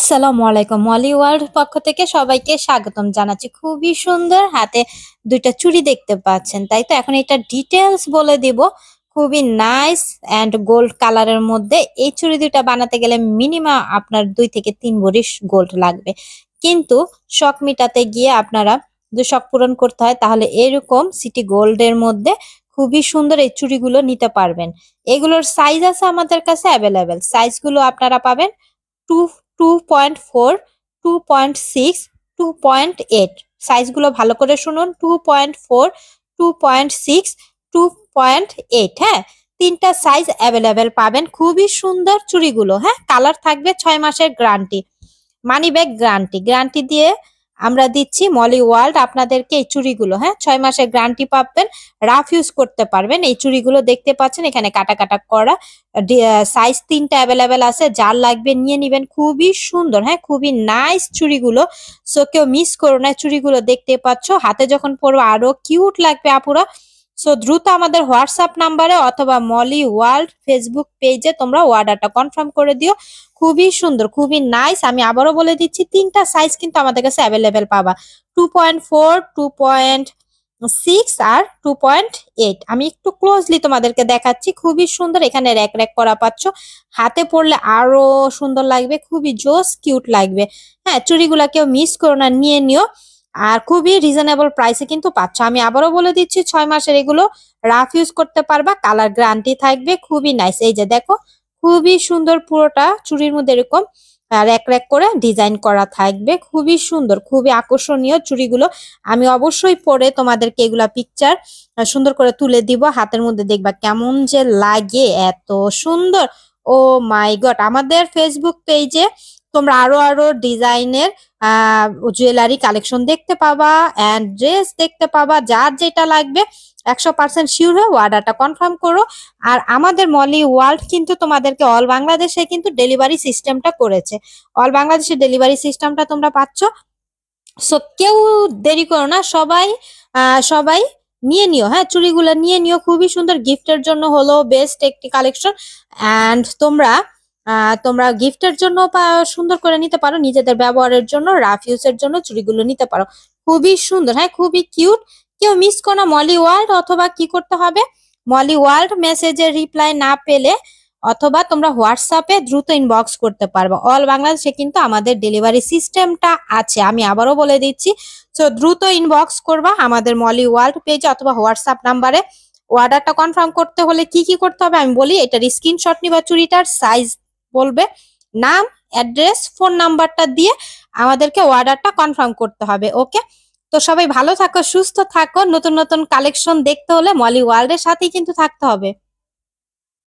আসসালামু আলাইকুম। মলি ওয়ার্ল্ড পক্ষ থেকে সবাইকে স্বাগতম জানাচ্ছি। খুবই সুন্দর হাতে দুইটা চুড়ি দেখতে পাচ্ছেন, তাই তো? এখন এটা ডিটেলস বলে দিব। খুবই নাইস অ্যান্ড গোল্ড কালারের মধ্যে এই চুড়ি দুইটা বানাতে গেলে মিনিমাম আপনার 2 থেকে 3 ভরি গোল্ড লাগবে। কিন্তু শখ মিটাতে গিয়ে আপনারা যদি শখ পূরণ করতে হয় তাহলে এরকম সিটি গোল্ডের মধ্যে খুবই সুন্দর এই চুড়িগুলো নিতে পারবেন। এগুলোর সাইজ আছে আমাদের কাছে অ্যাভেলেবেল। সাইজগুলো আপনারা পাবেন 2 2.4, 2.6, 2.8 সাইজগুলো ভালো করে শুনুন। 2.4, 2.6, 2.8। হ্যাঁ, তিনটা সাইজ অ্যাভেলেবেল পাবেন। খুবই সুন্দর চুড়িগুলো। হ্যাঁ, কালার থাকবে 6 মাসের গ্যারান্টি, মানি ব্যাগ গ্যারান্টি দিয়ে আমরা দিচ্ছি মলি ওয়ার্ল্ড আপনাদেরকে এই চুড়িগুলো। হ্যাঁ, 6 মাসের গ্যারান্টি পাবেন, রাফ ইউজ করতে পারবেন। এই চুড়িগুলো দেখতে পাচ্ছেন এখানে কাটা কাটা করা, সাইজ 3টা অ্যাভেলেবেল আছে, যার লাগবে নিয়ে নিবেন। খুবই সুন্দর, হ্যাঁ, খুবই নাইস চুড়িগুলো। সো কেউ মিস করো না, চুড়িগুলো দেখতে পাচ্ছ, হাতে যখন পরবো আরো কিউট লাগবে আপুরা। সো দ্রুত আমাদের হোয়াটসঅ্যাপ নাম্বারে অথবা মলি ওয়ার্ল্ড ফেসবুক পেজে তোমরা অর্ডারটা কনফার্ম করে দিও। খুবই সুন্দর, খুবই নাইস। আমি আবারও বলে দিচ্ছি, তিনটা সাইজ কিন্তু আমাদের কাছে অ্যাভেলেবেল পাবা, 2.4, 2.6 আর 2.8। আমি একটু ক্লোজলি তোমাদেরকে দেখাচ্ছি। খুবই সুন্দর, এখানে র্যাক র্যাক করা পাচ্ছ, হাতে পরলে আরো সুন্দর লাগবে, খুবই জোস কিউট লাগবে। হ্যাঁ, চুড়িগুলা কেউ মিস করো না, নিয়ে নিও। আর খুবই রিজনেবল প্রাইসে কিন্তু পাচ্ছ। আমি আবারও বলে দিচ্ছি, 6 মাসের এগুলো রাফ ইউজ করতে পারবা, কালার গ্যারান্টি থাকবে। খুবই নাইস। এই যে দেখো, খুবই সুন্দর, পুরোটা চুড়ির মধ্যে এরকম র্যাক র্যাক করে ডিজাইন করা থাকবে। খুবই সুন্দর, খুবই আকর্ষণীয় চুড়িগুলো। আমি অবশ্যই পরে তোমাদেরকে এগুলা পিকচার সুন্দর করে তুলে দিব, হাতের মধ্যে দেখবা কেমন যে লাগে, এত সুন্দর। ও মাই গড! আমাদের ফেসবুক পেজে তোমরা আরো আরো ডিজাইনের জুয়েলারি কালেকশন দেখতে পাবা অ্যান্ড ড্রেস দেখতে পাবা। যার যেটা লাগবে 100% শিওর হয়ে অর্ডারটা কনফার্ম করো। আর আমাদের মলি ওয়ার্ল্ড কিন্তু তোমাদেরকে অল বাংলাদেশে কিন্তু ডেলিভারি সিস্টেমটা করেছে। অল বাংলাদেশের ডেলিভারি সিস্টেমটা তোমরা পাচ্ছ। সো কেউ দেরি করো না, সবাই সবাই নিয়ে নিও। হ্যাঁ, চুড়িগুলো নিয়ে নিও, খুবই সুন্দর। গিফটের জন্য হলো বেস্ট একটি কালেকশন। অ্যান্ড তোমরা গিফটের জন্য সুন্দর করে নিতে পারো, নিজেদের ব্যবহারের জন্য, রাফ ইউজের জন্য চুড়িগুলো নিতে পারো। খুবই সুন্দর, হ্যাঁ, খুবই কিউট। কেউ মিস করো না মলি ওয়ার্ল্ড। অথবা কি করতে হবে, মলি ওয়ার্ল্ড মেসেজের রিপ্লাই না পেলে অথবা তোমরা হোয়াটসঅ্যাপে দ্রুত ইনবক্স করতে পারবে। অল বাংলাদেশে কিন্তু আমাদের ডেলিভারি সিস্টেমটা আছে, আমি আবারও বলে দিচ্ছি। সো দ্রুত ইনবক্স করবা আমাদের মলি ওয়ার্ল্ড পেজে অথবা হোয়াটসঅ্যাপ নাম্বারে। অর্ডারটা কনফার্ম করতে হলে কি কি করতে হবে আমি বলি। এটার স্ক্রিনশট নিবা, চুড়িটার সাইজ বলবে, নাম, অ্যাড্রেস, ফোন নাম্বারটা দিয়ে আমাদেরকে অর্ডারটা কনফার্ম করতে হবে। ওকে, তো সবাই ভালো থাকো, সুস্থ থাকো। নতুন নতুন কালেকশন দেখতে হলে মলি ওয়ার্ল্ডের সাথেই কিন্তু থাকতে হবে।